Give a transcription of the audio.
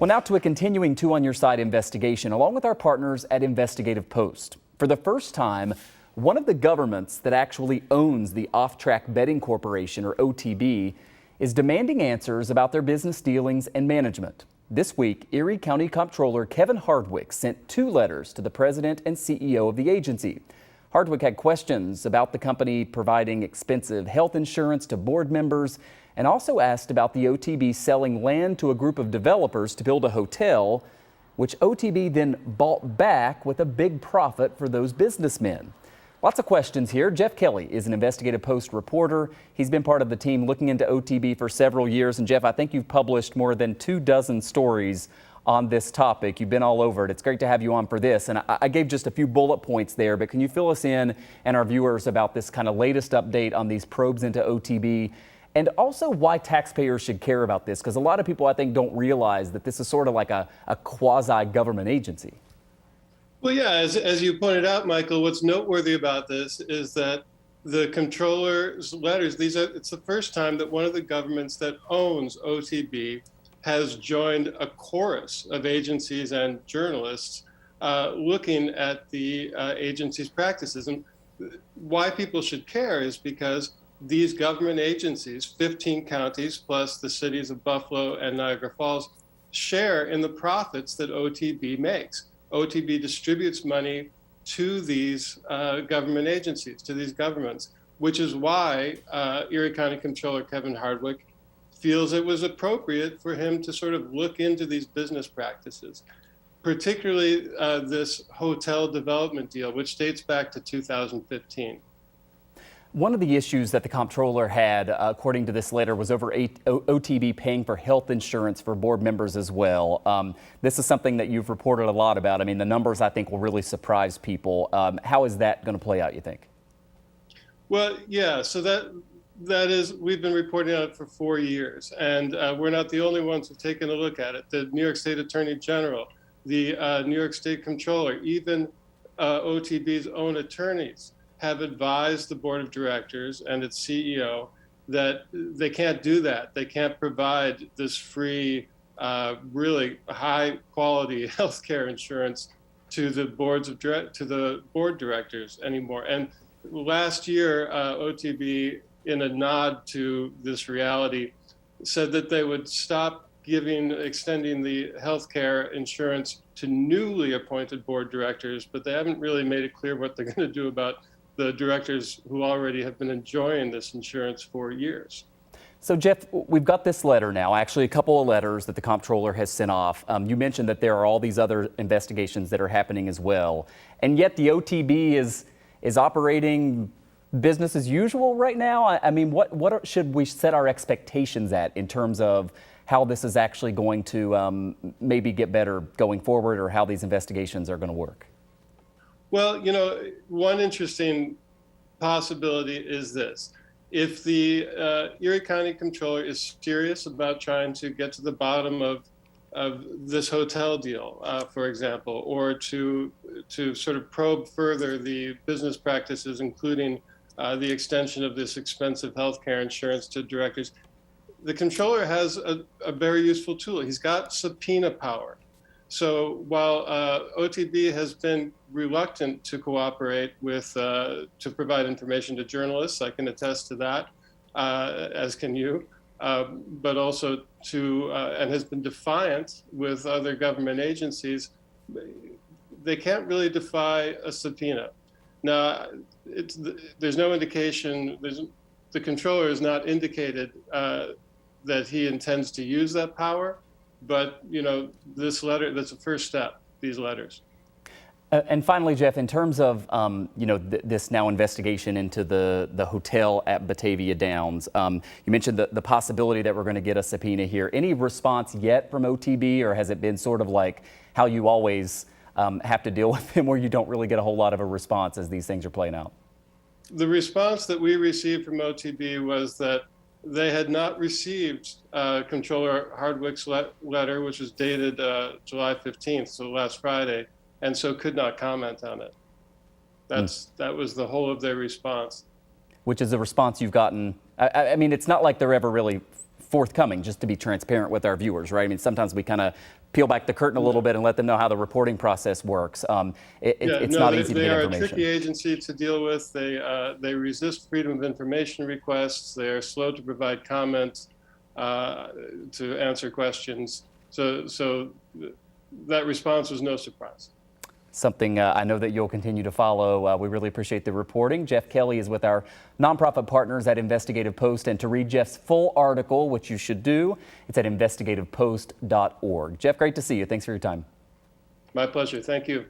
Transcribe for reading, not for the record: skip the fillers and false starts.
Well, now to a continuing Two on Your Side investigation, along with our partners at Investigative Post. For the first time, one of the governments that actually owns the OffTrack Betting Corporation, or OTB, is demanding answers about their business dealings and management. This week, Erie County Comptroller Kevin Hardwick sent 2 letters to the president and CEO of the agency. Hardwick had questions about the company providing expensive health insurance to board members, and also asked about the OTB selling land to a group of developers to build a hotel, which OTB then bought back with a big profit for those businessmen. Lots of questions here. Jeff Kelly is an Investigative Post reporter. He's been part of the team looking into OTB for several years. And Jeff, I think you've published more than 24 stories on this topic. You've been all over it. It's great to have you on for this. And I gave just a few bullet points there, but can you fill us in and our viewers about this kind of latest update on these probes into OTB? And also why taxpayers should care about this, because a lot of people, I think, don't realize that this is sort of like a quasi-government agency. Well, yeah, as you pointed out, Michael, what's noteworthy about this is that the comptroller's letters, it's the first time that one of the governments that owns OTB has joined a chorus of agencies and journalists looking at the agency's practices. And why people should care is because these government agencies, 15 counties plus the cities of Buffalo and Niagara Falls, share in the profits that OTB makes. OTB distributes money to these government agencies, to these governments, which is why Erie County Comptroller Kevin Hardwick feels it was appropriate for him to sort of look into these business practices, particularly this hotel development deal, which dates back to 2015. One of the issues that the comptroller had, according to this letter, was over OTB paying for health insurance for board members as well. This is something that you've reported a lot about. I mean, the numbers, I think, will really surprise people. How is that going to play out, you think? Well, yeah, so that is, we've been reporting on it for 4 years, and we're not the only ones who've taken a look at it. The New York State Attorney General, the New York State Comptroller, even OTB's own attorneys have advised the board of directors and its CEO that they can't do that. They can't provide this free, really high quality healthcare insurance to the board directors anymore. And last year, OTB, in a nod to this reality, said that they would stop extending the healthcare insurance to newly appointed board directors, but they haven't really made it clear what they're going to do about the directors who already have been enjoying this insurance for years. So, Jeff, we've got this letter now, actually a couple of letters that the comptroller has sent off. You mentioned that there are all these other investigations that are happening as well, and yet the OTB is operating business as usual right now. I mean, what should we set our expectations at in terms of how this is actually going to maybe get better going forward, or how these investigations are going to work? Well, you know, one interesting possibility is this. If the Erie County Comptroller is serious about trying to get to the bottom of this hotel deal, for example, or to sort of probe further the business practices, including the extension of this expensive healthcare insurance to directors, the comptroller has a very useful tool. He's got subpoena power. So while OTB has been reluctant to cooperate with, to provide information to journalists, I can attest to that, as can you, but also and has been defiant with other government agencies, they can't really defy a subpoena. Now, there's no indication, the comptroller has not indicated that he intends to use that power. But, you know, this letter, that's the first step, these letters. And finally, Jeff, in terms of, you know, this now investigation into the hotel at Batavia Downs, you mentioned the possibility that we're going to get a subpoena here. Any response yet from OTB, or has it been sort of like how you always have to deal with them, where you don't really get a whole lot of a response as these things are playing out? The response that we received from OTB was that they had not received Comptroller Hardwick's letter, which was dated July 15th, so last Friday, and so could not comment on it. That was the whole of their response. Which is a response you've gotten. I mean, it's not like they're ever really forthcoming, just to be transparent with our viewers, right? I mean, sometimes we kind of peel back the curtain a little bit and let them know how the reporting process works. It's not easy to get information. They are a tricky agency to deal with. They resist freedom of information requests. They are slow to provide comments, to answer questions. So that response was no surprise. Something I know that you'll continue to follow. We really appreciate the reporting. Jeff Kelly is with our nonprofit partners at Investigative Post. And to read Jeff's full article, which you should do, it's at investigativepost.org. Jeff, great to see you. Thanks for your time. My pleasure. Thank you.